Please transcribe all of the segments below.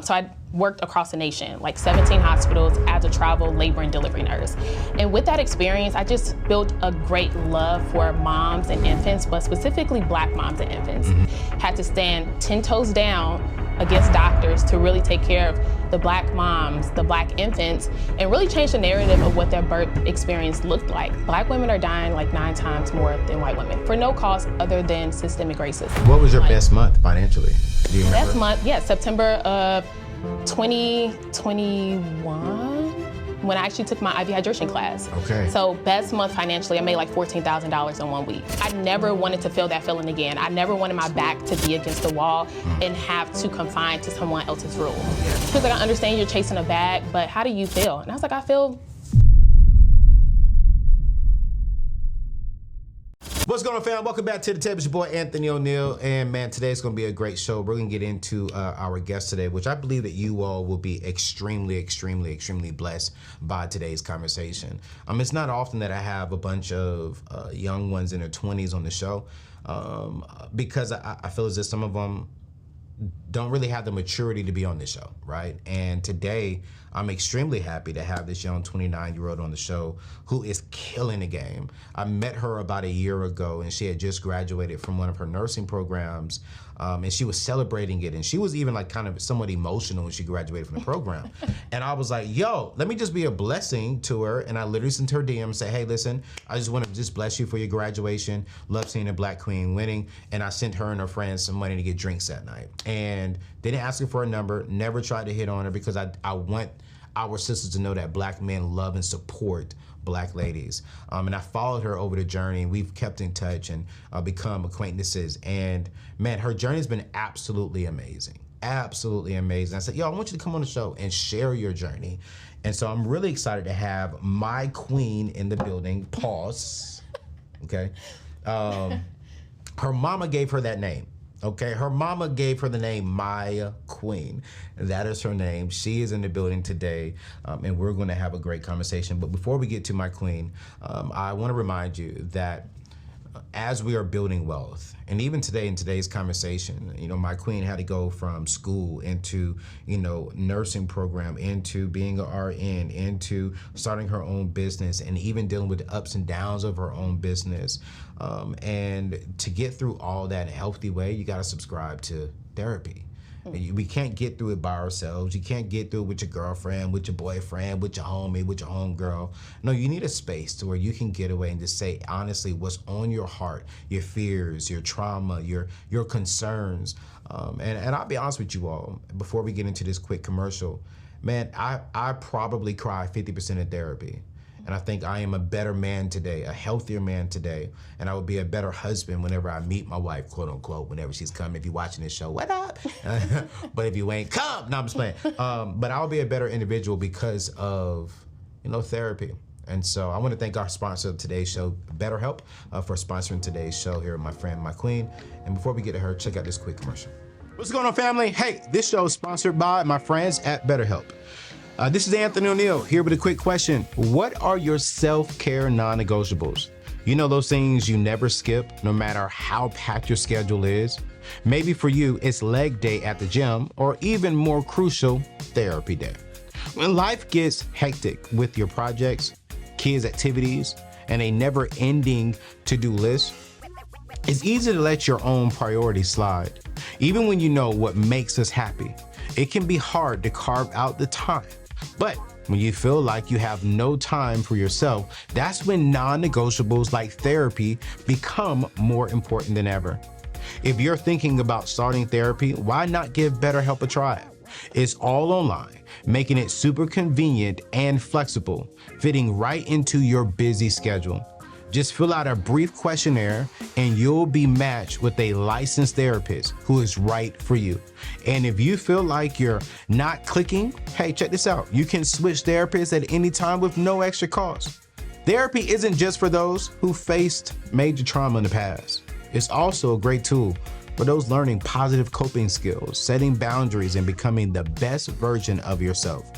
So I worked across the nation, like 17 hospitals as a travel labor and delivery nurse. And with that experience, I just built a great love for moms and infants, but specifically Black moms and infants. Had to stand 10 toes down against doctors to really take care of the Black moms, the Black infants, and really change the narrative of what their birth experience looked like. Black women are dying like 9 times more than white women for no cause other than systemic racism. What was your best month financially? Do you remember? Best month, yeah, September of 2021, when I actually took my IV hydration class. Okay. So best month financially, I made like $14,000 in 1 week. I never wanted to feel that feeling again. I never wanted my back to be against the wall and have to confine to someone else's rule. Because like, I understand you're chasing a bag, but how do you feel? And I was like, I feel. What's going on, fam? Welcome back to the table. It's your boy, Anthony ONeal. And man, today's going to be a great show. We're going to get into our guest today, which I believe that you all will be extremely blessed by today's conversation. It's not often that I have a bunch of young ones in their 20s on the show because I feel as if some of them don't really have the maturity to be on this show, right? And today, I'm extremely happy to have this young 29-year-old on the show who is killing the game. I met her about a year ago, and she had just graduated from one of her nursing programs, and she was celebrating it, and she was even like kind of somewhat emotional when she graduated from the program. And I was like, yo, let me just be a blessing to her. And I literally sent her DM and say, hey, listen, I just want to just bless you for your graduation. Love seeing a Black queen winning. And I sent her and her friends some money to get drinks that night. And didn't ask her for a number, never tried to hit on her because I want our sisters to know that Black men love and support Black ladies. And I followed her over the journey, and we've kept in touch and become acquaintances. And man, her journey has been absolutely amazing. Absolutely amazing. I said, yo, I want you to come on the show and share your journey. And so I'm really excited to have MyQueen in the building. Pause. Okay. Her mama gave her that name. Okay, her mama gave her the name MyQueen. That is her name. She is in the building today, and we're going to have a great conversation. But before we get to MyQueen, I want to remind you that as we are building wealth, and even today in today's conversation, you know, MyQueen had to go from school into, you know, nursing program, into being an RN, into starting her own business, and even dealing with the ups and downs of her own business. And to get through all that in a healthy way, you got to subscribe to therapy. We can't get through it by ourselves. You can't get through it with your girlfriend, with your boyfriend, with your homie, with your homegirl. No, you need a space to where you can get away and just say honestly what's on your heart, your fears, your trauma, your concerns. And I'll be honest with you all, before we get into this quick commercial, man, I probably cry 50% in therapy. And I think I am a better man today, a healthier man today, and I will be a better husband whenever I meet my wife, quote unquote, whenever she's coming. If you're watching this show, what up? But if you ain't, come. No, I'm just playing. But I'll be a better individual because of, you know, therapy. And so I want to thank our sponsor of today's show, BetterHelp, for sponsoring today's show here with my friend, MyQueen. And before we get to her, check out this quick commercial. What's going on, family? Hey, this show is sponsored by my friends at BetterHelp. This is Anthony ONeal here with a quick question. What are your self-care non-negotiables? You know, those things you never skip, no matter how packed your schedule is. Maybe for you, it's leg day at the gym, or even more crucial, therapy day. When life gets hectic with your projects, kids' activities, and a never-ending to-do list, it's easy to let your own priorities slide. Even when you know what makes us happy, it can be hard to carve out the time. But when you feel like you have no time for yourself, that's when non-negotiables like therapy become more important than ever. If you're thinking about starting therapy, why not give BetterHelp a try? It's all online, making it super convenient and flexible, fitting right into your busy schedule. Just fill out a brief questionnaire and you'll be matched with a licensed therapist who is right for you. And if you feel like you're not clicking, hey, check this out. You can switch therapists at any time with no extra cost. Therapy isn't just for those who faced major trauma in the past. It's also a great tool for those learning positive coping skills, setting boundaries, and becoming the best version of yourself.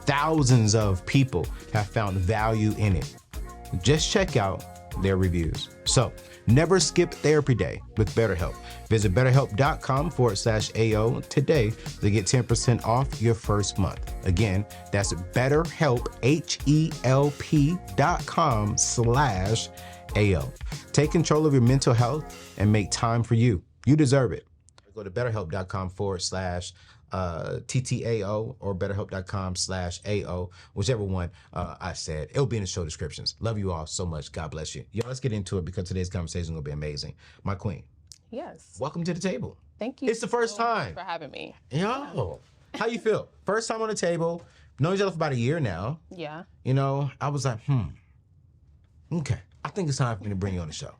Thousands of people have found value in it. Just check out their reviews. So never skip therapy day with BetterHelp. Visit betterhelp.com/AO today to get 10% off your first month. Again, that's BetterHelp, HELP.com/AO. Take control of your mental health and make time for you. You deserve it. Go to betterhelp.com/TTAO or betterhelp.com/AO, whichever one I said. It'll be in the show descriptions. Love you all so much. God bless you. Yo, let's get into it because today's conversation is going to be amazing. My queen. Yes. Welcome to the table. Thank you. It's the first time. Much for having me. Yo, how you feel? First time on the table. Known each other for about a year now. Yeah. You know, I was like, okay. I think it's time for me to bring you on the show.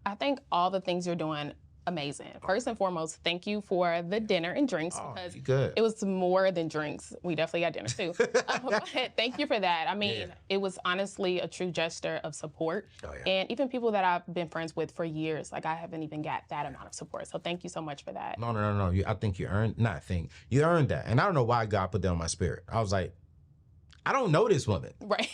I think all the things you're doing, amazing. First and foremost, thank you for the dinner and drinks because it was more than drinks. We definitely got dinner too. But thank you for that. I mean, it was honestly a true gesture of support. And even people that I've been friends with for years, like I haven't even got that amount of support. So thank you so much for that. No. I think you earned, you earned that. And I don't know why God put that on my spirit. I was like, I don't know this woman.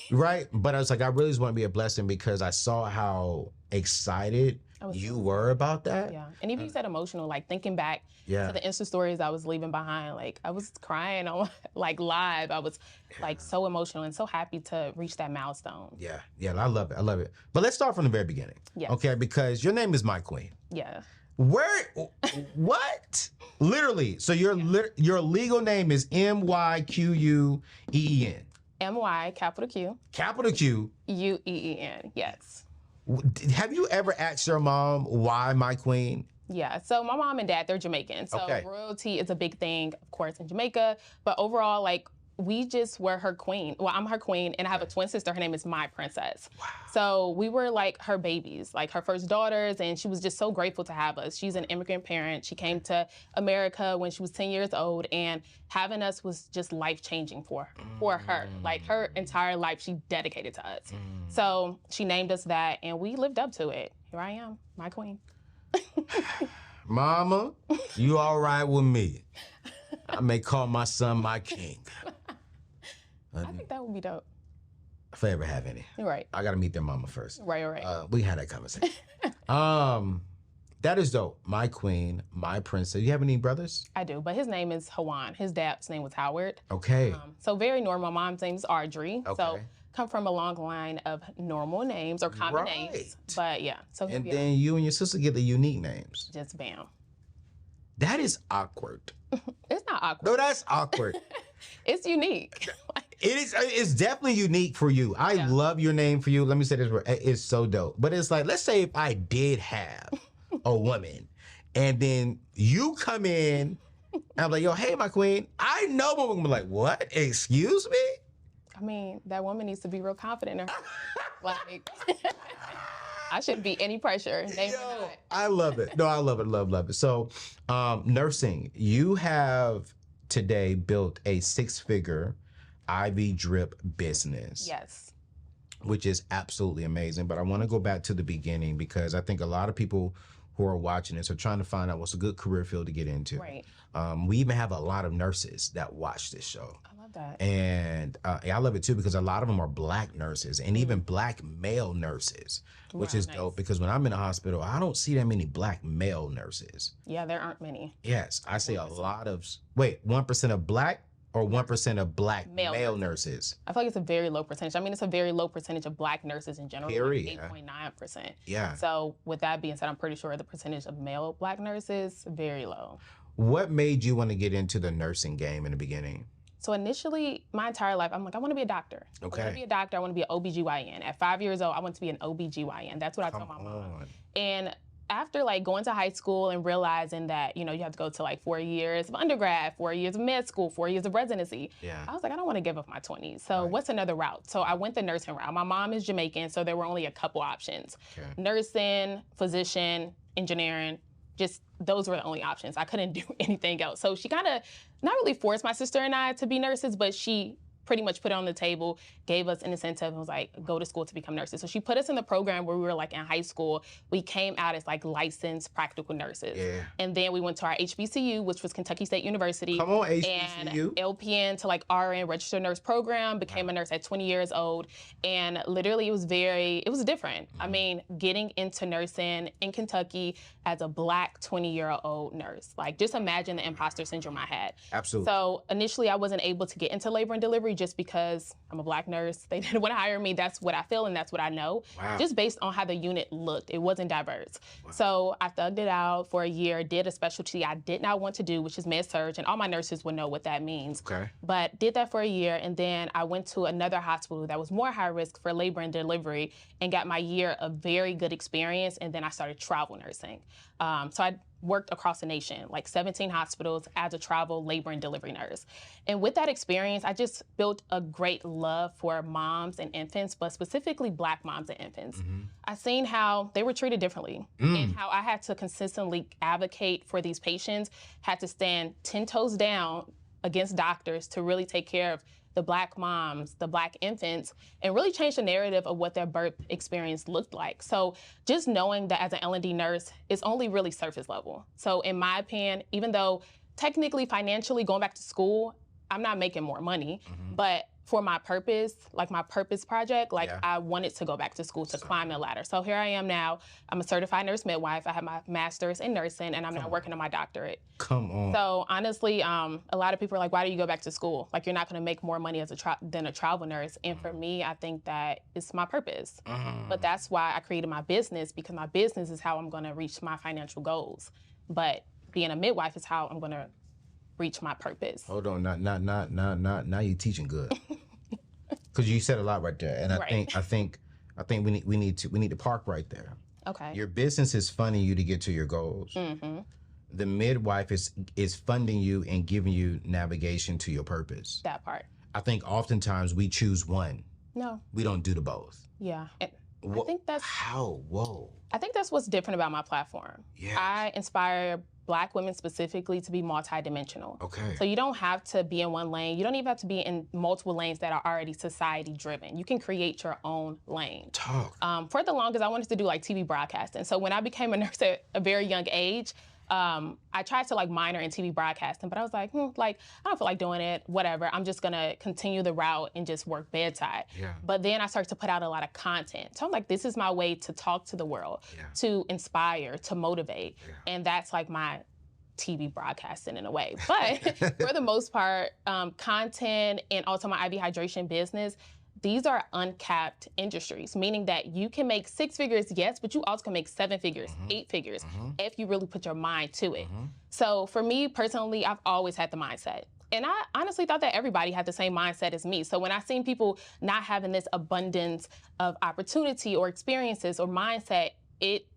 Right. But I was like, I really just want to be a blessing because I saw how excited you were about that. Yeah. And even you said emotional, like thinking back to the Insta stories I was leaving behind, like I was crying on like live. I was like so emotional and so happy to reach that milestone. Yeah. I love it. But let's start from the very beginning. Yes. Okay, because your name is MyQueen. Yeah. What? Literally. So your legal name is MyQueen. M-Y, capital Q. Capital Q. U-E-E-N, yes. Have you ever asked your mom why MyQueen? Yeah, so my mom and dad, they're Jamaican. So royalty is a big thing, of course, in Jamaica. But overall, like, we just were her queen. Well, I'm her queen, and I have a twin sister. Her name is My Princess. Wow. So we were like her babies, like her first daughters, and she was just so grateful to have us. She's an immigrant parent. She came to America when she was 10 years old, and having us was just life-changing for her. Like her entire life, she dedicated to us. So she named us that, and we lived up to it. Here I am, my queen. Mama, you all right with me? I may call my son my king. I think that would be dope. If I ever have any. Right. I got to meet their mama first. Right. We had that conversation. That is dope. My queen, my princess. You have any brothers? I do, but his name is Hawan. His dad's name was Howard. Okay. So very normal. Mom's name is Audrey. Okay. So come from a long line of normal names or common names. But yeah. So and then you and your sister get the unique names. Just bam. That is awkward. It's not awkward. No, that's awkward. It's unique. It's definitely unique for you. I love your name for you. Let me say this word. It's so dope. But it's like, let's say if I did have a woman and then you come in and I'm like, yo, hey, my queen. I know one woman be like, what? Excuse me? I mean, that woman needs to be real confident in her. Like, I shouldn't be any pressure. I love it. No, I love it. Love it. So, nursing, you have today built a 6-figure IV drip business. Yes. Which is absolutely amazing. But I want to go back to the beginning because I think a lot of people who are watching this are trying to find out what's a good career field to get into. Right. We even have a lot of nurses that watch this show. I love that. And I love it too because a lot of them are Black nurses and even Black male nurses, which is dope because when I'm in the hospital, I don't see that many Black male nurses. Yeah, there aren't many. Yes, I see 1%. A lot of, 1% of Black or 1% of Black male nurses? I feel like it's a very low percentage. I mean, it's a very low percentage of Black nurses in general. Period. Like 8.9%. Yeah. So with that being said, I'm pretty sure the percentage of male Black nurses, very low. What made you want to get into the nursing game in the beginning? So initially, my entire life, I'm like, I want to be a doctor. Okay. I want to be a doctor. I want to be an OBGYN. At 5 years old, I want to be an OBGYN. That's what I told my mom. And after like going to high school and realizing that, you know, you have to go to like 4 years of undergrad, 4 years of med school, 4 years of residency. Yeah. I was like, I don't want to give up my 20s. So what's another route? So I went the nursing route. My mom is Jamaican, so there were only a couple options. Okay. Nursing, physician, engineering, just those were the only options. I couldn't do anything else. So she kind of not really forced my sister and I to be nurses, but she pretty much put it on the table, gave us an incentive, and was like, go to school to become nurses. So she put us in the program where we were like in high school. We came out as like licensed practical nurses. Yeah. And then we went to our HBCU, which was Kentucky State University. Come on, HBCU. And LPN to like RN, registered nurse program, became a nurse at 20 years old. And literally it was different. I mean, getting into nursing in Kentucky as a Black 20-year-old nurse, like just imagine the imposter syndrome I had. Absolutely. So initially I wasn't able to get into labor and delivery just because I'm a Black nurse. They didn't want to hire me. That's what I feel and that's what I know. Wow. Just based on how the unit looked. It wasn't diverse. Wow. So I thugged it out for a year, did a specialty I did not want to do, which is med-surg, and all my nurses would know what that means. Okay. But did that for a year, and then I went to another hospital that was more high risk for labor and delivery and got my year of very good experience, and then I started travel nursing. So I worked across the nation, like 17 hospitals as a travel labor and delivery nurse. And with that experience, I just built a great love for moms and infants, but specifically Black moms and infants. Mm-hmm. I seen how they were treated differently and how I had to consistently advocate for these patients, had to stand 10 toes down against doctors to really take care of the Black moms, the Black infants, and really change the narrative of what their birth experience looked like. So just knowing that as an L&D nurse, it's only really surface level. So in my opinion, even though technically financially going back to school, I'm not making more money, but for my purpose, like my purpose project, like I wanted to go back to school to climb the ladder. So here I am now. I'm a certified nurse midwife. I have my master's in nursing, and I'm now working on my doctorate. Come on. So honestly, a lot of people are like, why do you go back to school? Like you're not going to make more money as than a travel nurse. And for me, I think that it's my purpose. But that's why I created my business, because my business is how I'm going to reach my financial goals. But being a midwife is how I'm going to reach my purpose. Hold on, now you teaching good. Because you said a lot right there, and I think we need to park right there. Okay. Your business is funding you to get to your goals. Mm-hmm. The midwife is funding you and giving you navigation to your purpose. That part. I think oftentimes we choose one. No. We don't do the both. Yeah. And I think that's how. Whoa. I think that's what's different about my platform. Yes. I inspire Black women specifically to be multidimensional. Okay. So you don't have to be in one lane. You don't even have to be in multiple lanes that are already society driven. You can create your own lane. Talk. For the longest, I wanted to do like TV broadcasting. So when I became a nurse at a very young age, I tried to like minor in TV broadcasting, but I was like, I don't feel like doing it, whatever. I'm just gonna continue the route and just work bedside. Yeah. But then I started to put out a lot of content. So I'm like, this is my way to talk to the world, to inspire, to motivate. Yeah. And that's like my TV broadcasting in a way. But for the most part, content and also my IV hydration business, these are uncapped industries, meaning that you can make 6 figures, yes, but you also can make 7 figures, 8 figures, if you really put your mind to it. So for me personally, I've always had the mindset. And I honestly thought that everybody had the same mindset as me. So when I seen people not having this abundance of opportunity or experiences or mindset, it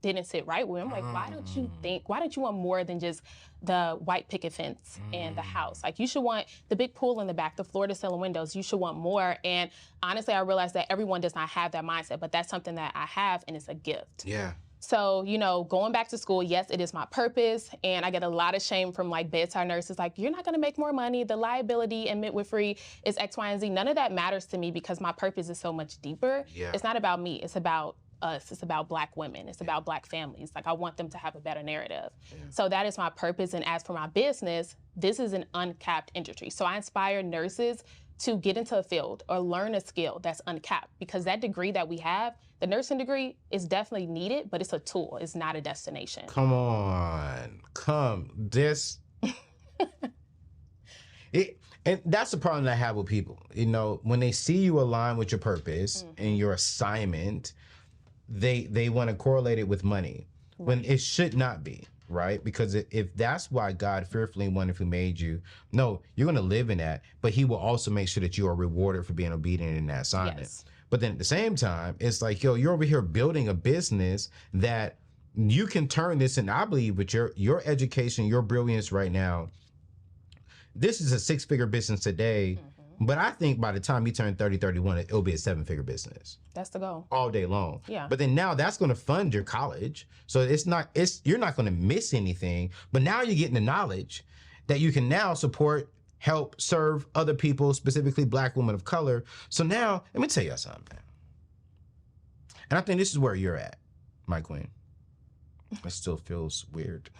didn't sit right with me. I'm like, why don't you want more than just the white picket fence and the house? Like you should want the big pool in the back, the floor to ceiling windows. You should want more. And honestly, I realized that everyone does not have that mindset, but that's something that I have, and it's a gift. Yeah. So, going back to school, yes, it is my purpose. And I get a lot of shame from like bedside nurses, like, you're not gonna make more money. The liability in midwifery is X, Y, and Z. None of that matters to me because my purpose is so much deeper. Yeah. It's not about me, it's about us. It's about Black women. It's about Black families. Like I want them to have a better narrative. Yeah. So that is my purpose. And as for my business, this is an uncapped industry. So I inspire nurses to get into a field or learn a skill that's uncapped, because that degree that we have, the nursing degree, is definitely needed, but it's a tool. It's not a destination. Come on. And that's the problem that I have with people. When they see you align with your purpose and your assignment, they want to correlate it with money, when it should not be, right? Because if that's why God fearfully and wonderfully made you, no, you're going to live in that, but he will also make sure that you are rewarded for being obedient in that assignment. Yes. But then at the same time, it's like, you're over here building a business that you can turn this, and I believe with your education, your brilliance right now, this is a 6-figure business today. But I think by the time you turn 30, 31, it'll be a 7-figure business. That's the goal. All day long. Yeah. But then now that's going to fund your college. So you're not going to miss anything. But now you're getting the knowledge that you can now support help serve other people, specifically Black women of color. So now, let me tell you something, man. And I think this is where you're at, my queen. It still feels weird.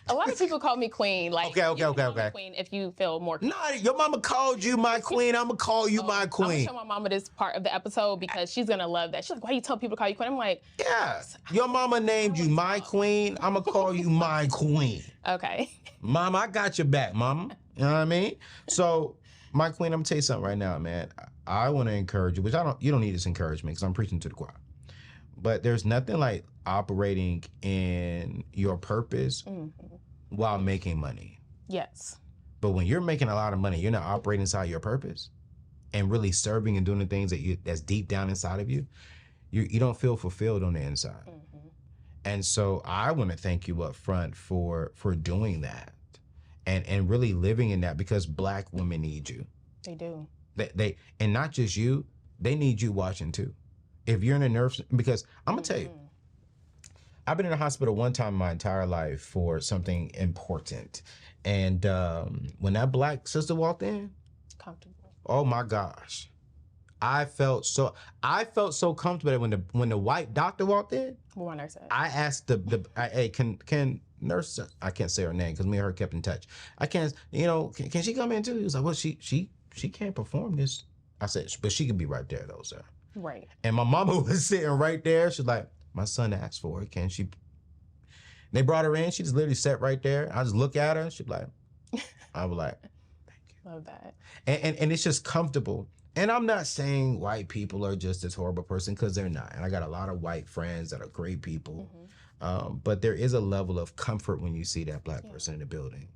A lot of people call me queen. Like, okay. Queen, if you feel more. No, your mama called you my queen. I'm gonna call you my queen. I'm gonna show my mama this part of the episode because she's gonna love that. She's like, "Why you tell people to call you queen?" I'm like, yeah. Your mama named you my queen. I'm gonna call you my queen. Okay. Mama, I got your back, mama. You know what I mean? So, my queen, I'm gonna tell you something right now, man. I want to encourage you, which you don't need this encouragement because I'm preaching to the choir. But there's nothing like operating in your purpose while making money. Yes. But when you're making a lot of money, you're not operating inside your purpose and really serving and doing the things that's deep down inside of you, you don't feel fulfilled on the inside. And so I want to thank you up front for doing that and really living in that, because Black women need you. They do. They and not just you, they need you watching too. If you're in a nurse, because I'm gonna tell you, I've been in a hospital one time in my entire life for something important. And when that Black sister walked in, comfortable. Oh my gosh. I felt so comfortable that when the white doctor walked in, One nurse said. I asked hey, can nurse, I can't say her name because me and her kept in touch. I can't, can she come in too? He was like, well, she can't perform this. I said, but she can be right there though, sir. Right. And my mama was sitting right there. She's like, my son asked for it. Can she? They brought her in. She just literally sat right there. I just look at her. She's like, I was like, thank you. Love that. And it's just comfortable. And I'm not saying white people are just this horrible person, because they're not. And I got a lot of white friends that are great people. But there is a level of comfort when you see that Black person in the building.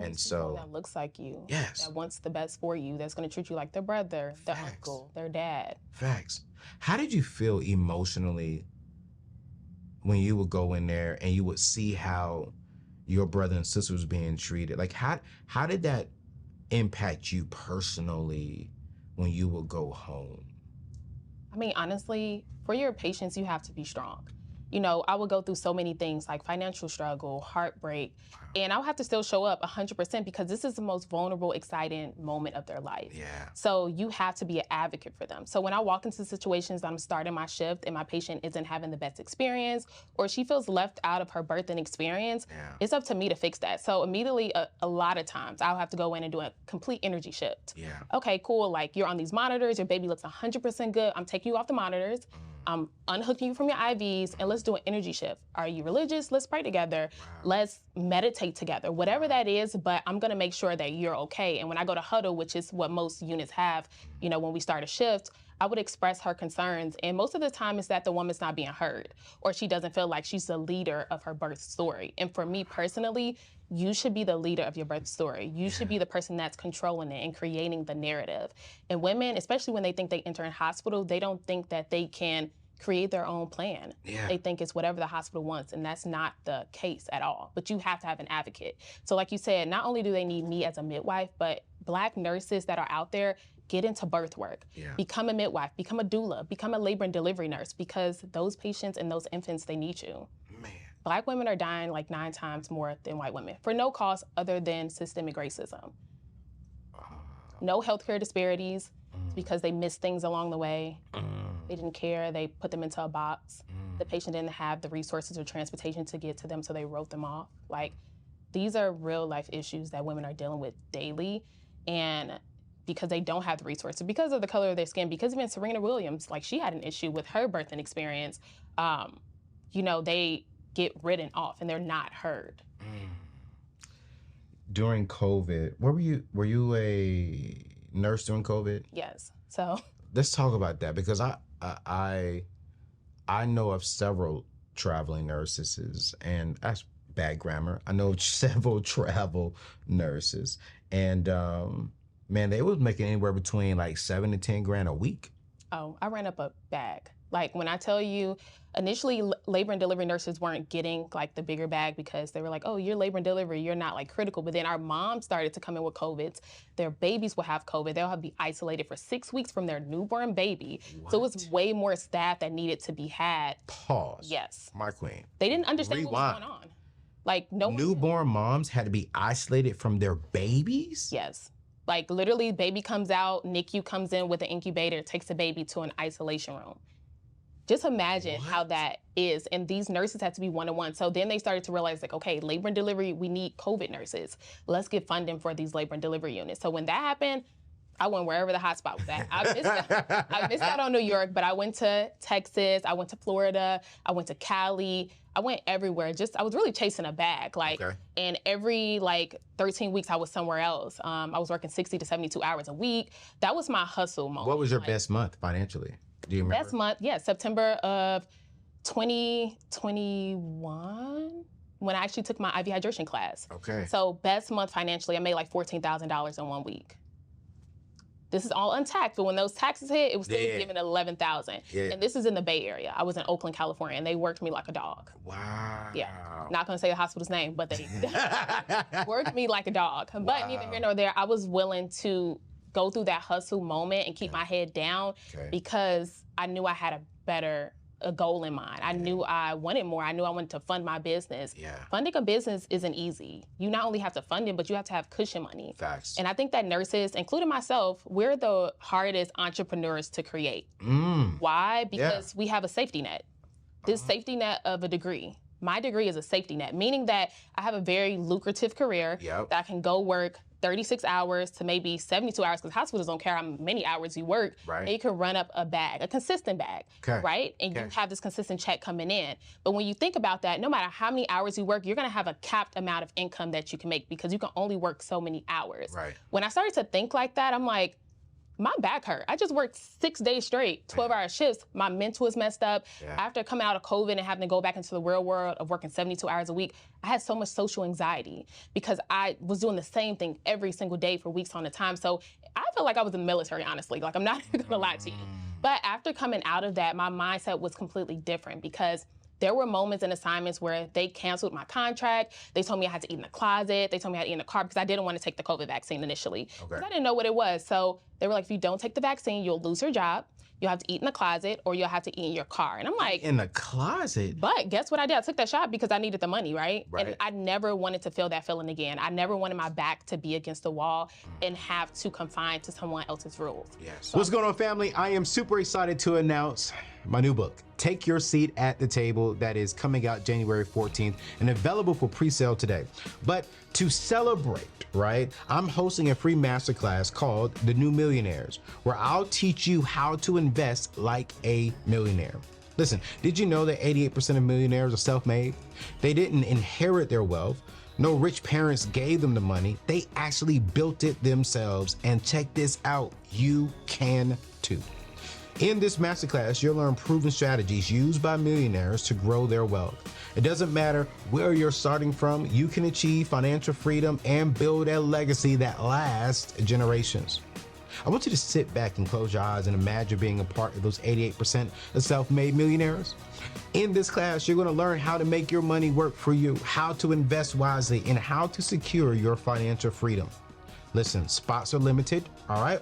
And so that looks like you. Yes. That wants the best for you. That's going to treat you like their brother, their uncle, their dad. Facts. How did you feel emotionally when you would go in there and you would see how your brother and sister was being treated? Like, how did that impact you personally when you would go home? I mean, honestly, for your patients, you have to be strong. I would go through so many things like financial struggle, heartbreak, and I'll have to still show up 100% because this is the most vulnerable, exciting moment of their life. Yeah. So you have to be an advocate for them. So when I walk into situations that I'm starting my shift and my patient isn't having the best experience, or she feels left out of her birthing experience, it's up to me to fix that. So immediately, a lot of times, I'll have to go in and do a complete energy shift. Yeah. Okay, cool. Like, you're on these monitors, your baby looks 100% good. I'm taking you off the monitors. I'm unhooking you from your IVs, and let's do an energy shift. Are you religious? Let's pray together. Let's meditate together, whatever that is, but I'm gonna make sure that you're okay. And when I go to huddle, which is what most units have, when we start a shift, I would express her concerns. And most of the time it's that the woman's not being heard, or she doesn't feel like she's the leader of her birth story. And for me personally, you should be the leader of your birth story. You should be the person that's controlling it and creating the narrative. And women, especially when they think they enter in hospital, they don't think that they can create their own plan. They think it's whatever the hospital wants, and that's not the case at all. But you have to have an advocate. So like you said, not only do they need me as a midwife, but Black nurses that are out there, get into birth work. Become a midwife, become a doula, become a labor and delivery nurse, because those patients and those infants, they need you. Man. Black women are dying like 9 times more than white women for no cause other than systemic racism. No healthcare disparities. It's because they missed things along the way. They didn't care. They put them into a box. The patient didn't have the resources or transportation to get to them, so they wrote them off. Like, these are real life issues that women are dealing with daily. And because they don't have the resources, because of the color of their skin, because even Serena Williams, like, she had an issue with her birthing experience, they get written off and they're not heard. During COVID, were you a nurse during COVID? Yes. So let's talk about that, because I know of several traveling nurses, and that's bad grammar. I know several travel nurses, and man, they was making anywhere between like $7 to $10 a week. Oh, I ran up a bag. Like, when I tell you, initially labor and delivery nurses weren't getting like the bigger bag because they were like, oh, you're labor and delivery, you're not like critical. But then our moms started to come in with COVID. Their babies will have COVID. They'll have to be isolated for 6 weeks from their newborn baby. What? So it was way more staff that needed to be had. Pause. Yes. My queen. They didn't understand Rewind. what was going on. Like, no newborn moms had to be isolated from their babies? Yes. Like literally baby comes out, NICU comes in with an incubator, takes the baby to an isolation room. Just imagine how that is. And these nurses had to be one-on-one. So then they started to realize like, okay, labor and delivery, we need COVID nurses. Let's get funding for these labor and delivery units. So when that happened, I went wherever the hotspot was at. I missed out on New York, but I went to Texas, I went to Florida, I went to Cali, I went everywhere. I was really chasing a bag. And every 13 weeks I was somewhere else. I was working 60 to 72 hours a week. That was my hustle moment. What was your best month financially? Do you remember? Best month, yeah, September of 2021. When I actually took my IV hydration class. Okay. So best month financially, I made like $14,000 in 1 week. This is all untaxed, but when those taxes hit, it was still giving $11,000. Yeah. And this is in the Bay Area. I was in Oakland, California, and they worked me like a dog. Wow. Yeah. Not gonna say the hospital's name, but they worked me like a dog. Wow. But neither here nor there, I was willing to go through that hustle moment and keep my head down because I knew I had a goal in mind. I knew I wanted more. I knew I wanted to fund my business. Yeah. Funding a business isn't easy. You not only have to fund it, but you have to have cushion money. Facts. And I think that nurses, including myself, we're the hardest entrepreneurs to create. Why? Because we have a safety net. This safety net of a degree. My degree is a safety net, meaning that I have a very lucrative career that I can go work 36 hours to maybe 72 hours, because hospitals don't care how many hours you work, and you can run up a bag, a consistent bag, right? And you have this consistent check coming in. But when you think about that, no matter how many hours you work, you're gonna have a capped amount of income that you can make because you can only work so many hours. Right. When I started to think like that, I'm like, my back hurt. I just worked 6 days straight, 12-hour shifts. My mental is messed up. After coming out of COVID and having to go back into the real world of working 72 hours a week, I had so much social anxiety because I was doing the same thing every single day for weeks on a time. So I felt like I was in the military, honestly. Like, I'm not even gonna lie to you. But after coming out of that, my mindset was completely different because there were moments and assignments where they canceled my contract. They told me I had to eat in the closet. They told me I had to eat in the car because I didn't want to take the COVID vaccine initially. Because I didn't know what it was. So they were like, if you don't take the vaccine, you'll lose your job. You'll have to eat in the closet or you'll have to eat in your car. And I'm like, in the closet? But guess what I did? I took that shot because I needed the money, right? And I never wanted to feel that feeling again. I never wanted my back to be against the wall and have to confine to someone else's rules. So what's going on, family? I am super excited to announce my new book, Take Your Seat at the Table, that is coming out January 14th and available for pre-sale today. But to celebrate, right, I'm hosting a free masterclass called The New Millionaires, where I'll teach you how to invest like a millionaire. Listen, did you know that 88% of millionaires are self-made? They didn't inherit their wealth. No rich parents gave them the money. They actually built it themselves. And check this out, you can too. In this masterclass, you'll learn proven strategies used by millionaires to grow their wealth. It doesn't matter where you're starting from, you can achieve financial freedom and build a legacy that lasts generations. I want you to sit back and close your eyes and imagine being a part of those 88% of self-made millionaires. In this class, you're going to learn how to make your money work for you, how to invest wisely, and how to secure your financial freedom. Listen, spots are limited, all right?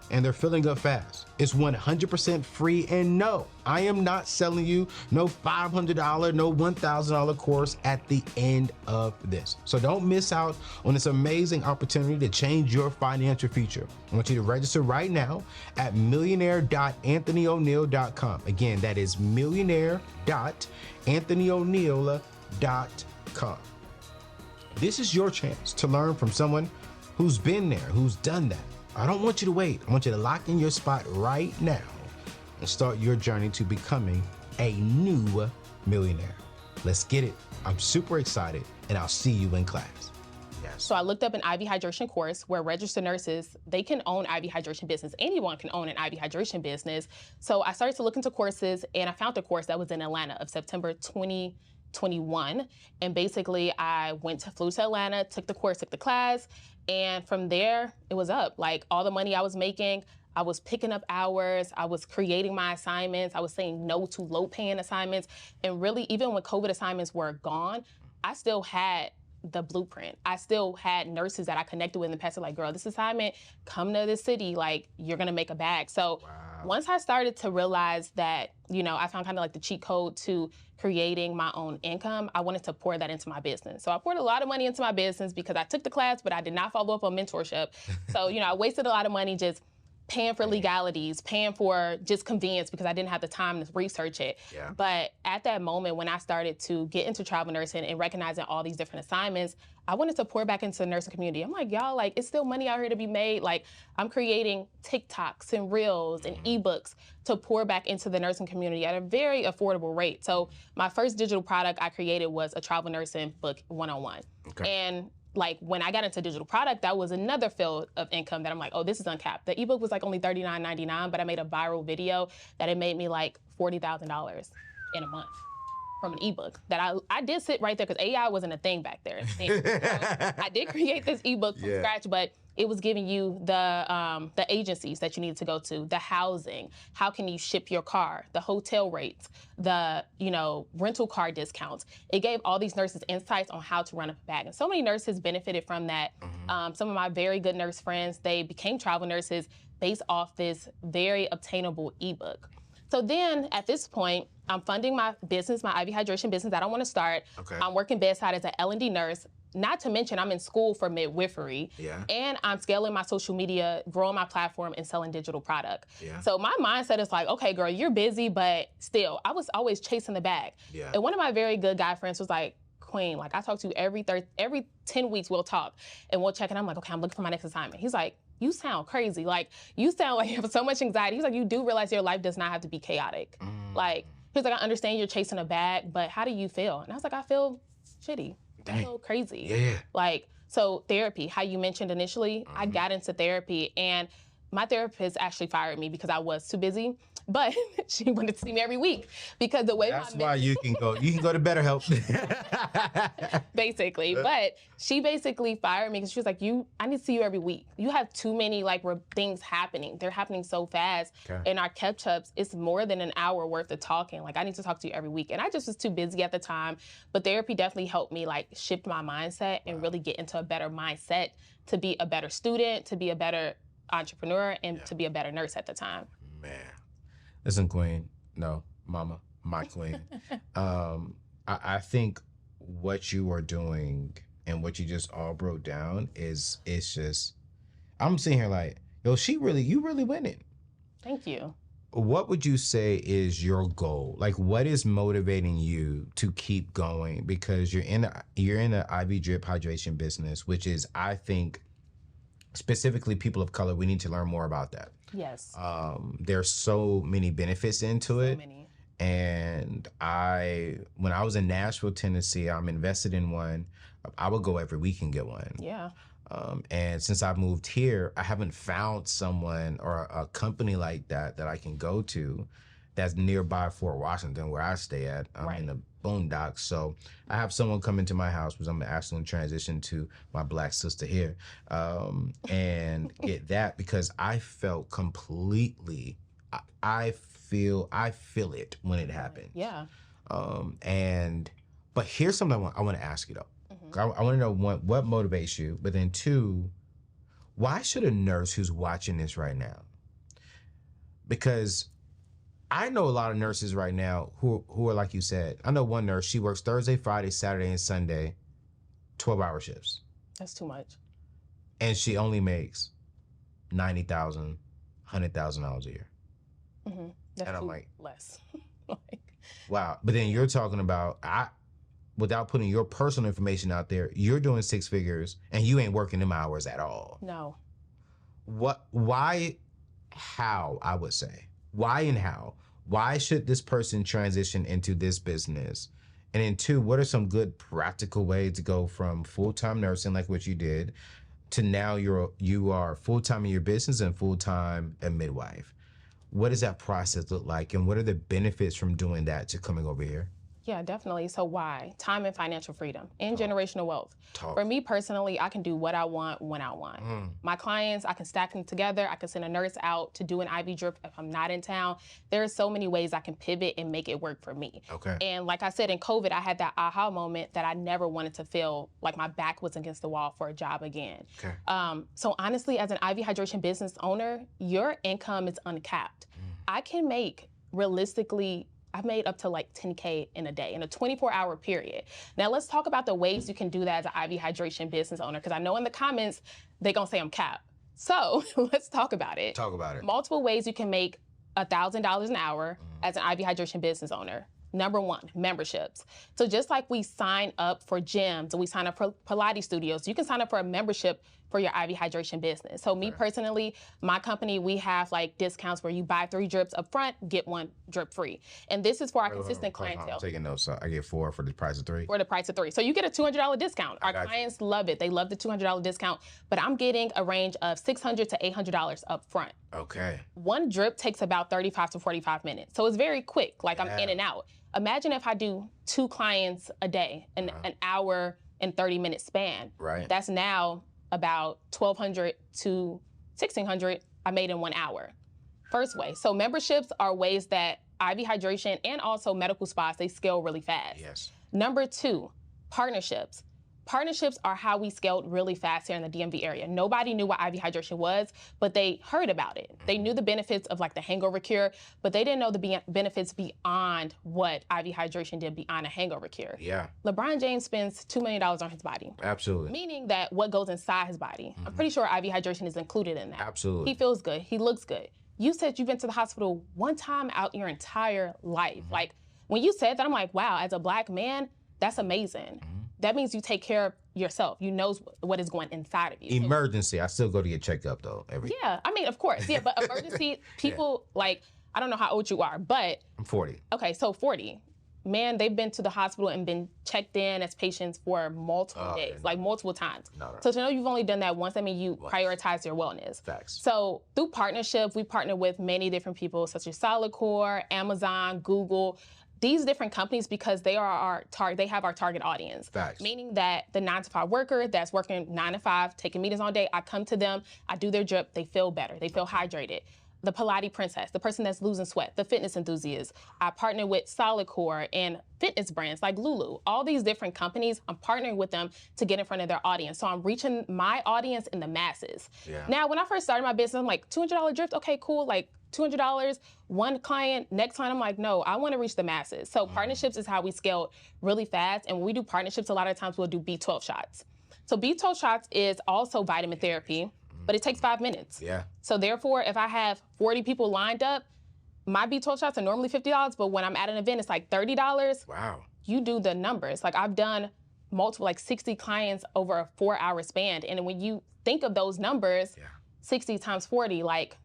And they're filling up fast. It's 100% free, and no, I am not selling you no $500, no $1,000 course at the end of this. So don't miss out on this amazing opportunity to change your financial future. I want you to register right now at millionaire.anthonyoneal.com. Again, that is millionaire.anthonyoneal.com. This is your chance to learn from someone who's been there, who's done that. I don't want you to wait. I want you to lock in your spot right now and start your journey to becoming a new millionaire. Let's get it. I'm super excited, and I'll see you in class. So I looked up an IV hydration course where registered nurses, they can own IV hydration business. Anyone can own an IV hydration business. So I started to look into courses, and I found a course that was in Atlanta of September 2021. And basically I flew to Atlanta, took the course, took the class, and from there it was up. Like, all the money I was making, I was picking up hours, I was creating my assignments, I was saying no to low paying assignments. And really, even when COVID assignments were gone, I still had the blueprint. I still had nurses that I connected with in the past, like, girl, this assignment, come to this city, like, you're gonna make a bag. So Once I started to realize that, I found kind of like the cheat code to creating my own income, I wanted to pour that into my business. So I poured a lot of money into my business because I took the class, but I did not follow up on mentorship. So, I wasted a lot of money just paying for legalities, paying for just convenience because I didn't have the time to research it. Yeah. But at that moment when I started to get into travel nursing and recognizing all these different assignments, I wanted to pour back into the nursing community. I'm like, y'all, it's still money out here to be made. I'm creating TikToks and Reels and ebooks to pour back into the nursing community at a very affordable rate. So my first digital product I created was a travel nursing book one-on-one. Okay. And when I got into digital product, that was another field of income that I'm like, oh, this is uncapped. The ebook was only $39.99, but I made a viral video that it made me $40,000 in a month from an ebook that I did sit right there because AI wasn't a thing back there. So I did create this ebook from scratch, but it was giving you the agencies that you needed to go to, the housing, how can you ship your car, the hotel rates, the rental car discounts. It gave all these nurses insights on how to run up a bag. And so many nurses benefited from that. Some of my very good nurse friends, they became travel nurses based off this very obtainable ebook. So then at this point, I'm funding my business, my IV hydration business that I want to start. Okay. I'm working bedside as an L&D nurse. Not to mention I'm in school for midwifery. Yeah. And I'm scaling my social media, growing my platform, and selling digital product. Yeah. So my mindset is okay, girl, you're busy, but still, I was always chasing the bag. Yeah. And one of my very good guy friends was like, Queen, I talk to you every 10 weeks we'll talk and we'll check. And I'm like, okay, I'm looking for my next assignment. He's like, you sound crazy. You sound like you have so much anxiety. He's like, you do realize your life does not have to be chaotic. He's like, I understand you're chasing a bag, but how do you feel? And I was like, I feel shitty. Dang. I feel crazy. Yeah. So therapy, how you mentioned initially, I got into therapy and my therapist actually fired me because I was too busy, but she wanted to see me every week because the way that's why you can go to BetterHelp. Basically, but she basically fired me because she was like, I need to see you every week. You have too many things happening. They're happening so fast. Okay. And our catch-ups, it's more than an hour worth of talking. I need to talk to you every week. And I just was too busy at the time, but therapy definitely helped me shift my mindset and really get into a better mindset to be a better student, to be a better entrepreneur, and to be a better nurse at the time. Man. Listen, Queen. No, Mama, my Queen. I think what you are doing and what you just all broke down it's just, I'm sitting here yo, you really winning. Thank you. What would you say is your goal? What is motivating you to keep going? Because you're in the IV drip hydration business, which is, I think, specifically people of color, we need to learn more about that. Yes. There's so many benefits into it. So many. And when I was in Nashville, Tennessee, I'm invested in one. I would go every week and get one. Yeah. And since I moved here, I haven't found someone or a company like that I can go to that's nearby Fort Washington, where I stay at. I'm in the boondocks. So I have someone come into my house, because I'm actually going to transition to my black sister here, and get that, because I felt completely, I feel it when it happened. Yeah. But here's something I want to ask you though. I want to know, one, what motivates you, but then two, why should a nurse who's watching this right now? Because I know a lot of nurses right now who are like you said. I know one nurse, she works Thursday, Friday, Saturday, and Sunday, 12-hour shifts. That's too much. And she only makes $90,000, $100,000 a year. Mm-hmm. That's and I'm less. Wow. But then you're talking about, without putting your personal information out there, you're doing 6 figures and you ain't working them hours at all. No. How, I would say. Why and how? Why should this person transition into this business? And then two, what are some good practical ways to go from full-time nursing, like what you did, to now you are full-time in your business and full-time a midwife? What does that process look like? And what are the benefits from doing that to coming over here? Yeah, definitely. So why? Time and financial freedom and generational wealth. For me personally, I can do what I want when I want. My clients, I can stack them together. I can send a nurse out to do an IV drip if I'm not in town. There are so many ways I can pivot and make it work for me. Okay. And like I said, in COVID, I had that aha moment that I never wanted to feel like my back was against the wall for a job again. Okay. So honestly, as an IV hydration business owner, your income is uncapped. I can make realistically, I've made up to like 10K in a day in a 24-hour period. Now let's talk about the ways you can do that as an IV hydration business owner, because I know in the comments they're gonna say I'm capped. So let's talk about it. Talk about it. Multiple ways you can make $1,000 an hour as an IV hydration business owner. Number one, memberships. So just like we sign up for gyms and we sign up for Pilates studios, you can sign up for a membership for your IV hydration business. So me personally, my company, we have like discounts where you buy 3 drips up front, get 1 drip free. And this is for our consistent clientele. I'm taking notes. So I get 4 for the price of 3? For the price of 3. So you get a $200 discount. Our clients love it. They love the $200 discount, but I'm getting a range of $600 to $800 up front. Okay. 1 drip takes about 35 to 45 minutes. So it's very quick, like I'm in and out. Imagine if I do 2 clients a day, an hour and 30-minute span. Right. That's now about $1,200 to $1,600 I made in 1 hour. First way. So memberships are ways that IV hydration and also medical spas, they scale really fast. Yes. Number 2, partnerships. Partnerships are how we scaled really fast here in the DMV area. Nobody knew what IV hydration was, but they heard about it. They knew the benefits of like the hangover cure, but they didn't know the benefits beyond what IV hydration did beyond a hangover cure. Yeah. LeBron James spends $2 million on his body. Absolutely. Meaning that what goes inside his body. I'm pretty sure IV hydration is included in that. Absolutely. He feels good. He looks good. You said you've been to the hospital 1 time out your entire life. Like when you said that, I'm like, wow, as a Black man, that's amazing. That means you take care of yourself. You know what is going inside of you. Emergency. I still go to get checked up though. Yeah, I mean, of course. Yeah, but emergency, people like, I don't know how old you are, but. I'm 40. Okay, so 40. Man, they've been to the hospital and been checked in as patients for multiple days, like multiple times. So to know you've only done that once, I mean, you prioritize your wellness. Facts. So through partnership, we partner with many different people such as Solidcore, Amazon, Google, these different companies, because they are our they have our target audience. Facts. Meaning that the 9-to-5 worker that's working 9 to 5, taking meetings all day, I come to them, I do their drip, they feel better, they feel hydrated. The Pilates princess, the person that's losing sweat, the fitness enthusiast. I partner with Solidcore and fitness brands like Lulu. All these different companies, I'm partnering with them to get in front of their audience. So I'm reaching my audience in the masses. Yeah. Now, when I first started my business, I'm like, $200 drift, okay, cool. Like $200, 1 client. Next time, I'm like, no, I want to reach the masses. So partnerships is how we scaled really fast. And when we do partnerships, a lot of times we'll do B12 shots. So B12 shots is also vitamin therapy, but it takes 5 minutes. Yeah. So therefore, if I have 40 people lined up, my B12 shots are normally $50, but when I'm at an event, it's like $30. Wow. You do the numbers. Like I've done multiple, like 60 clients over a 4-hour span. And when you think of those numbers, 60 times 40, like,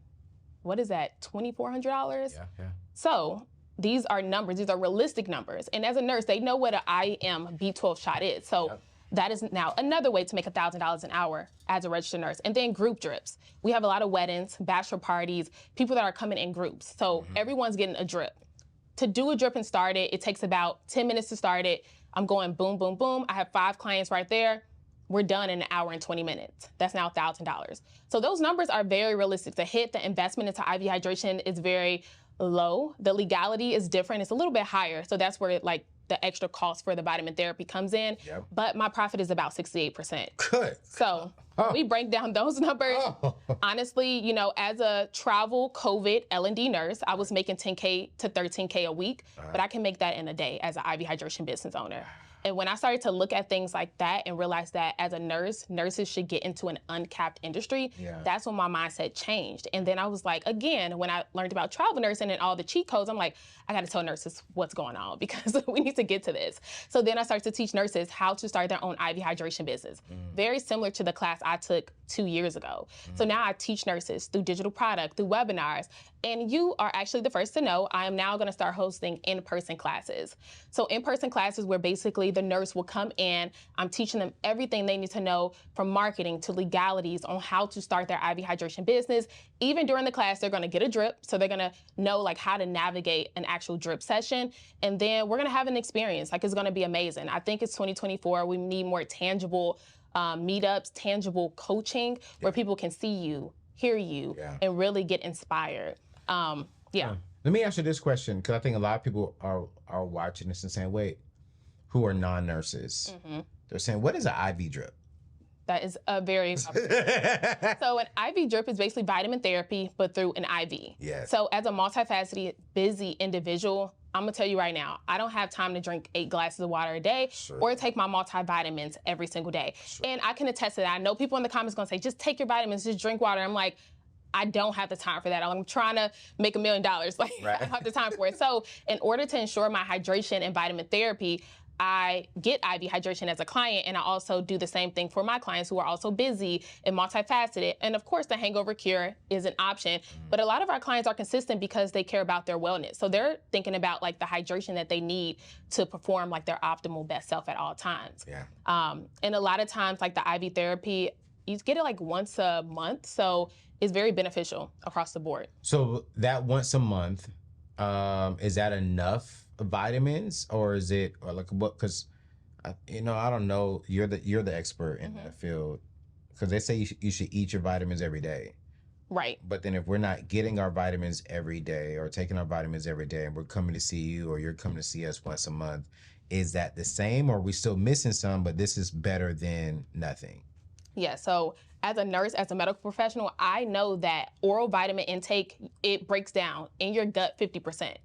what is that, $2,400? Yeah. So these are numbers, these are realistic numbers. And as a nurse, they know what an IM B12 shot is. So that is now another way to make $1,000 an hour as a registered nurse. And then group drips. We have a lot of weddings, bachelor parties, people that are coming in groups. So everyone's getting a drip. To do a drip and start it, it takes about 10 minutes to start it. I'm going boom, boom, boom. I have 5 clients right there. We're done in 1 hour and 20 minutes. That's now $1,000. So those numbers are very realistic. The hit, the investment into IV hydration is very low. The legality is different. It's a little bit higher. So that's where like the extra cost for the vitamin therapy comes in. But my profit is about 68%. Good. So we break down those numbers. Honestly, you know, as a travel COVID L&D nurse, I was making 10K to 13K a week, but I can make that in a day as an IV hydration business owner. And when I started to look at things like that and realize that as a nurse, nurses should get into an uncapped industry, that's when my mindset changed. And then I was like, again, when I learned about travel nursing and all the cheat codes, I'm like, I got to tell nurses what's going on because we need to get to this. So then I started to teach nurses how to start their own IV hydration business. Very similar to the class I took 2 years ago. So now I teach nurses through digital product, through webinars, and you are actually the first to know I am now going to start hosting in-person classes. So in-person classes where basically the nurse will come in, I'm teaching them everything they need to know from marketing to legalities on how to start their IV hydration business. Even during the class, they're going to get a drip. So they're going to know like how to navigate an actual drip session. And then we're going to have an experience. Like it's going to be amazing. I think it's 2024. We need more tangible meetups, tangible coaching where people can see you, hear you, and really get inspired. Let me ask you this question, because I think a lot of people are watching this and saying, wait, who are non-nurses? They're saying, what is an IV drip? That is a very So an IV drip is basically vitamin therapy, but through an IV. Yes. So as a multifaceted, busy individual, I'm gonna tell you right now, I don't have time to drink 8 glasses of water a day or take my multivitamins every single day. And I can attest to that. I know people in the comments gonna say, just take your vitamins, just drink water. I'm like, I don't have the time for that. I'm trying to make $1 million. Like, I don't have the time for it. So in order to ensure my hydration and vitamin therapy, I get IV hydration as a client, and I also do the same thing for my clients who are also busy and multifaceted. And of course, the hangover cure is an option, but a lot of our clients are consistent because they care about their wellness. So they're thinking about like the hydration that they need to perform like their optimal best self at all times. Yeah. And a lot of times, like the IV therapy, you get it like once a month. So it's very beneficial across the board. So that once a month, is that enough vitamins, or is it, or like what? Because I don't know. You're the expert in that field, because they say you should eat your vitamins every day. Right. But then if we're not getting our vitamins every day or taking our vitamins every day, and we're coming to see you or you're coming to see us once a month, is that the same, or are we still missing some? But this is better than nothing. Yeah. So as a nurse, as a medical professional, I know that oral vitamin intake, it breaks down in your gut 50%.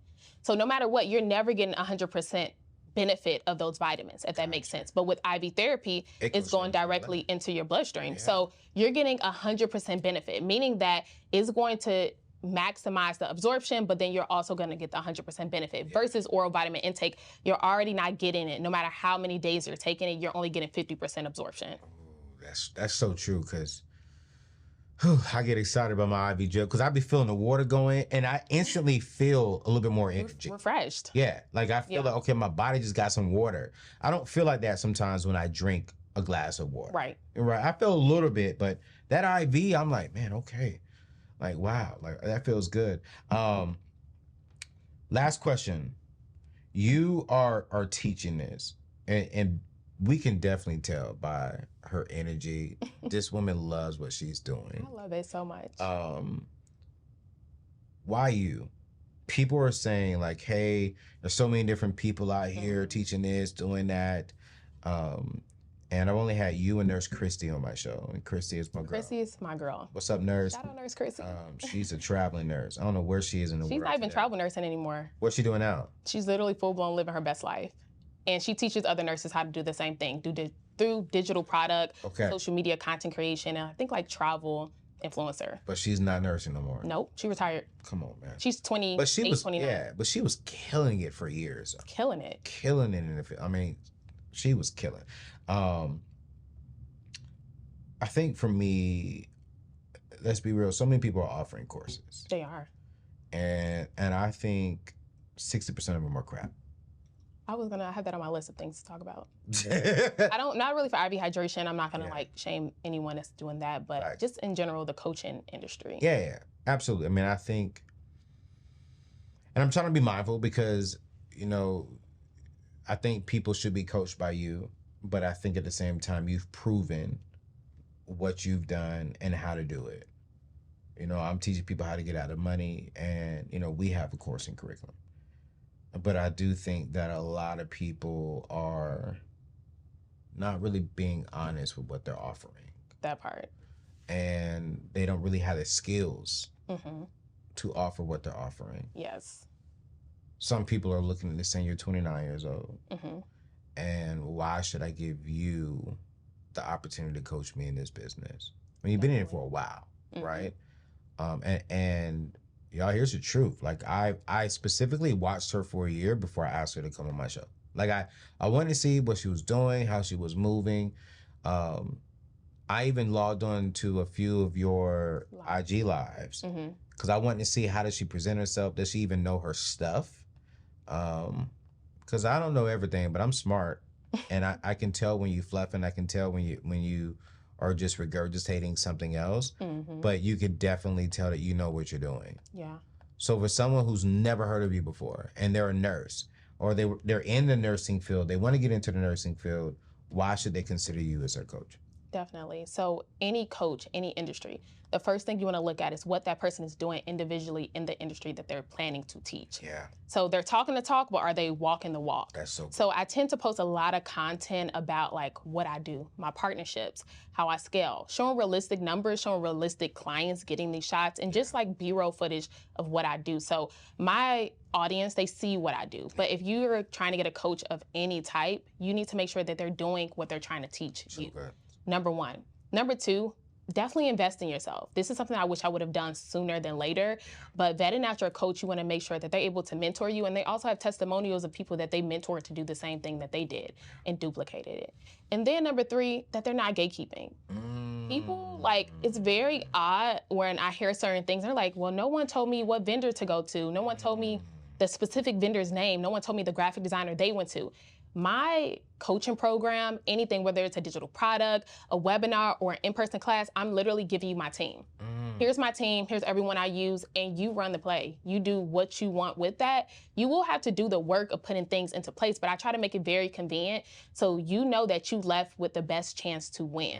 So no matter what, you're never getting 100% benefit of those vitamins, if that makes sense. But with IV therapy, it's going directly into your bloodstream. Yeah. So you're getting 100% benefit, meaning that it's going to maximize the absorption, but then you're also going to get the 100% benefit versus oral vitamin intake. You're already not getting it. No matter how many days you're taking it, you're only getting 50% absorption. That's so true, because I get excited about my IV drip because I be feeling the water going, and I instantly feel a little bit more energy. Refreshed. Yeah, like I feel like, okay, my body just got some water. I don't feel like that sometimes when I drink a glass of water. Right. Right. I feel a little bit, but that IV, I'm like, man, okay. Like, wow, like that feels good. Last question. You are teaching this, and we can definitely tell by her energy. This woman loves what she's doing. I love it so much. Why you? People are saying like, hey, there's so many different people out here teaching this, doing that. And I've only had you and Nurse Christy on my show. And Christy is my girl. Christy is my girl. What's up, Nurse? Shout out Nurse Christy. She's a traveling nurse. I don't know where she is in the world. She's not even travel nursing anymore. What's she doing now? She's literally full-blown living her best life. And she teaches other nurses how to do the same thing through digital product, social media content creation, and I think like travel influencer. But she's not nursing no more. Nope, she retired. Come on, man. She's 28, 29. Yeah, but she was killing it for years. Killing it. Killing it in the field. I mean, she was killing. I think for me, let's be real, so many people are offering courses. They are. And I think 60% of them are crap. I was gonna have that on my list of things to talk about. Not really for IV hydration. I'm not gonna like shame anyone that's doing that, but just in general, the coaching industry. Yeah, absolutely. I mean, I think, and I'm trying to be mindful because, I think people should be coached by you, but I think at the same time, you've proven what you've done and how to do it. I'm teaching people how to get out of money, and, we have a course and curriculum. But I do think that a lot of people are not really being honest with what they're offering. That part. And they don't really have the skills to offer what they're offering. Yes. Some people are looking at this saying, you're 29 years old. And why should I give you the opportunity to coach me in this business? I mean, you've been in it for a while, right? And y'all, here's the truth. Like, I specifically watched her for a year before I asked her to come on my show. Like, I wanted to see what she was doing, how she was moving. I even logged on to a few of your IG lives because I wanted to see, how does she present herself? Does she even know her stuff? Because I don't know everything, but I'm smart. And I can tell when you fluffing. I can tell when you are just regurgitating something else. But you could definitely tell that you know what you're doing. Yeah. So for someone who's never heard of you before, and they're a nurse, or they're in the nursing field, they want to get into the nursing field, why should they consider you as their coach? Definitely. So any coach, any industry, the first thing you want to look at is what that person is doing individually in the industry that they're planning to teach. Yeah. So they're talking the talk, but are they walking the walk? That's so cool. So I tend to post a lot of content about like what I do, my partnerships, how I scale, showing realistic numbers, showing realistic clients getting these shots, and just like B-roll footage of what I do. So my audience, they see what I do. But if you're trying to get a coach of any type, you need to make sure that they're doing what they're trying to teach you. Number one. Number two, definitely invest in yourself. This is something I wish I would have done sooner than later, but vetting after a coach, you want to make sure that they're able to mentor you, and they also have testimonials of people that they mentored to do the same thing that they did and duplicated it. And then number three, that they're not gatekeeping. People, like, it's very odd when I hear certain things, they're like, well, no one told me what vendor to go to. No one told me the specific vendor's name. No one told me the graphic designer they went to. My coaching program, anything, whether it's a digital product, a webinar, or an in-person class, I'm literally giving you my team. Here's my team, here's everyone I use, and you run the play. You do what you want with that. You will have to do the work of putting things into place, but I try to make it very convenient so you know that you left with the best chance to win.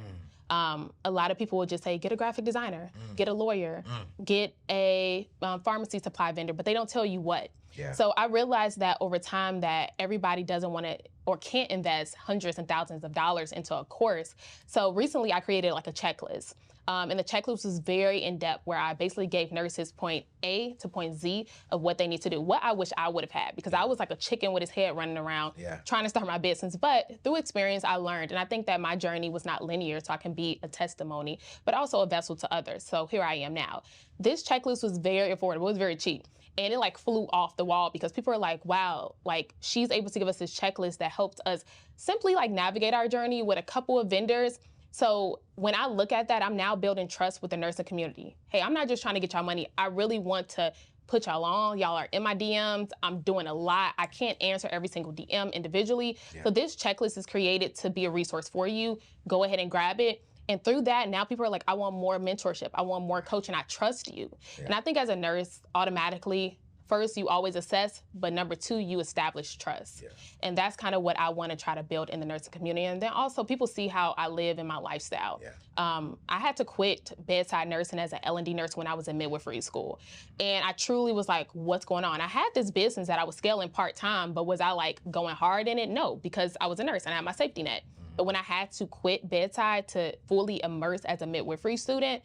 A lot of people will just say, get a graphic designer, get a lawyer, get a pharmacy supply vendor, but they don't tell you what. Yeah. So I realized that over time that everybody doesn't want to or can't invest hundreds and thousands of dollars into a course. So recently I created like a checklist. And the checklist was very in-depth where I basically gave nurses point A to point Z of what they need to do, what I wish I would have had, because I was like a chicken with his head running around trying to start my business. But through experience, I learned. And I think that my journey was not linear, so I can be a testimony, but also a vessel to others. So here I am now. This checklist was very affordable. It was very cheap. And it like flew off the wall because people are like, wow, like she's able to give us this checklist that helped us simply like navigate our journey with a couple of vendors. So when I look at that, I'm now building trust with the nursing community. Hey, I'm not just trying to get y'all money. I really want to put y'all on. Y'all are in my DMs. I'm doing a lot. I can't answer every single DM individually. So this checklist is created to be a resource for you. Go ahead and grab it. And through that, now people are like, I want more mentorship. I want more coaching. I trust you. And I think as a nurse, automatically, first, you always assess, but number two, you establish trust. And that's kind of what I want to try to build in the nursing community. And then also people see how I live in my lifestyle. I had to quit bedside nursing as an L&D nurse when I was in midwifery school. And I truly was like, what's going on? I had this business that I was scaling part-time, but was I like going hard in it? No, because I was a nurse and I had my safety net. But when I had to quit bedside to fully immerse as a midwifery student,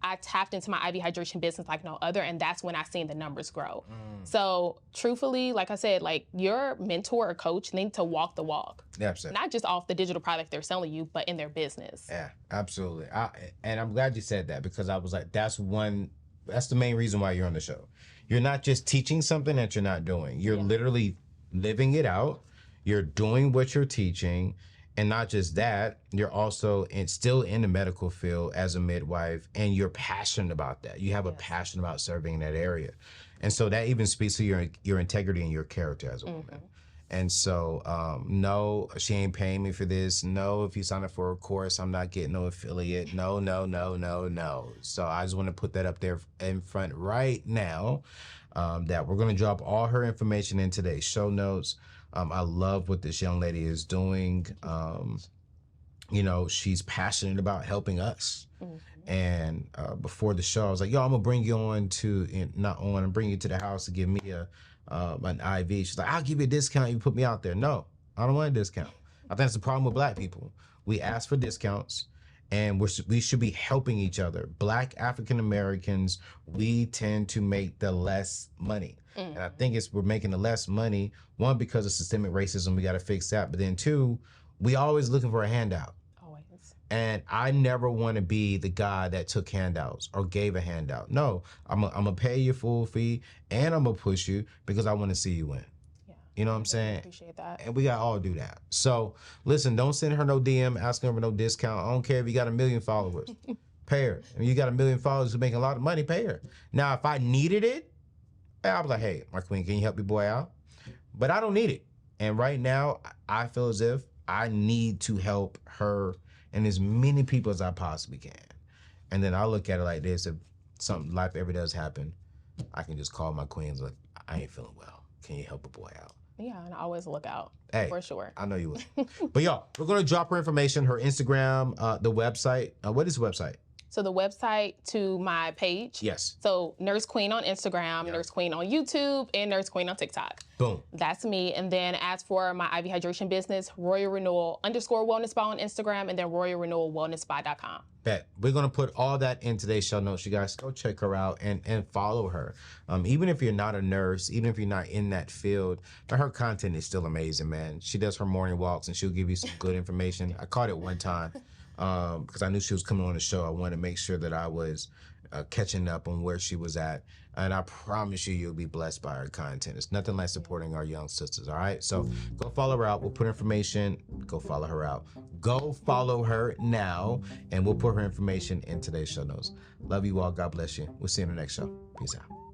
I tapped into my IV hydration business like no other, and that's when I seen the numbers grow. So truthfully, like I said, like your mentor or coach need to walk the walk. Absolutely. Not just off the digital product they're selling you, but in their business. Yeah, absolutely. And I'm glad you said that because I was like, that's the main reason why you're on the show. You're not just teaching something that you're not doing. You're literally living it out. You're doing what you're teaching. And not just that, you're also still in the medical field as a midwife, and you're passionate about that. You have a passion about serving in that area. And so that even speaks to your integrity and your character as a woman. And so, no, she ain't paying me for this. No, if you sign up for a course, I'm not getting no affiliate. No, no, no, no, no. So I just want to put that up there in front right now, that we're going to drop all her information in today's show notes. I love what this young lady is doing. You know, she's passionate about helping us. And before the show, I was like, yo, I'm going to bring you on I'm bring you to the house to give me an IV. She's like, I'll give you a discount if you put me out there. No, I don't want a discount. I think that's the problem with Black people. We ask for discounts, and we should be helping each other. Black African Americans, we tend to make the less money. And I think we're making the less money, one, because of systemic racism, we got to fix that. But then two, we always looking for a handout. Always. And I never want to be the guy that took handouts or gave a handout. No, I'm going to pay your full fee and I'm going to push you because I want to see you win. You know what I'm saying? I appreciate that. And we got to all do that. So listen, don't send her no DM asking her for no discount. I don't care if you got 1 million followers. Pay her. If you got 1 million followers who making a lot of money, pay her. Now, if I needed it, I was like, hey, my queen, can you help your boy out? But I don't need it. And right now, I feel as if I need to help her and as many people as I possibly can. And then I look at it like this: if something life ever does happen, I can just call my queens like, I ain't feeling well. Can you help a boy out? Yeah, and I always look out. Hey, for sure. I know you will. But y'all, we're going to drop her information, her Instagram, the website. What is the website? So the website to my page. Yes. So Nurse Queen on Instagram, Nurse Queen on YouTube, and Nurse Queen on TikTok. Boom. That's me. And then as for my IV hydration business, Royal Renewal _Wellness Spa on Instagram, and then Royal Renewal WellnessSpa.com. Bet. We're going to put all that in today's show notes. You guys go check her out and follow her. Even if you're not a nurse, even if you're not in that field, but her content is still amazing, man. She does her morning walks and she'll give you some good information. I caught it one time because I knew she was coming on the show. I wanted to make sure that I was catching up on where she was at. And I promise you, you'll be blessed by her content. It's nothing like supporting our young sisters, all right? So go follow her out. We'll put information. Go follow her out. Go follow her now, and we'll put her information in today's show notes. Love you all. God bless you. We'll see you in the next show. Peace out.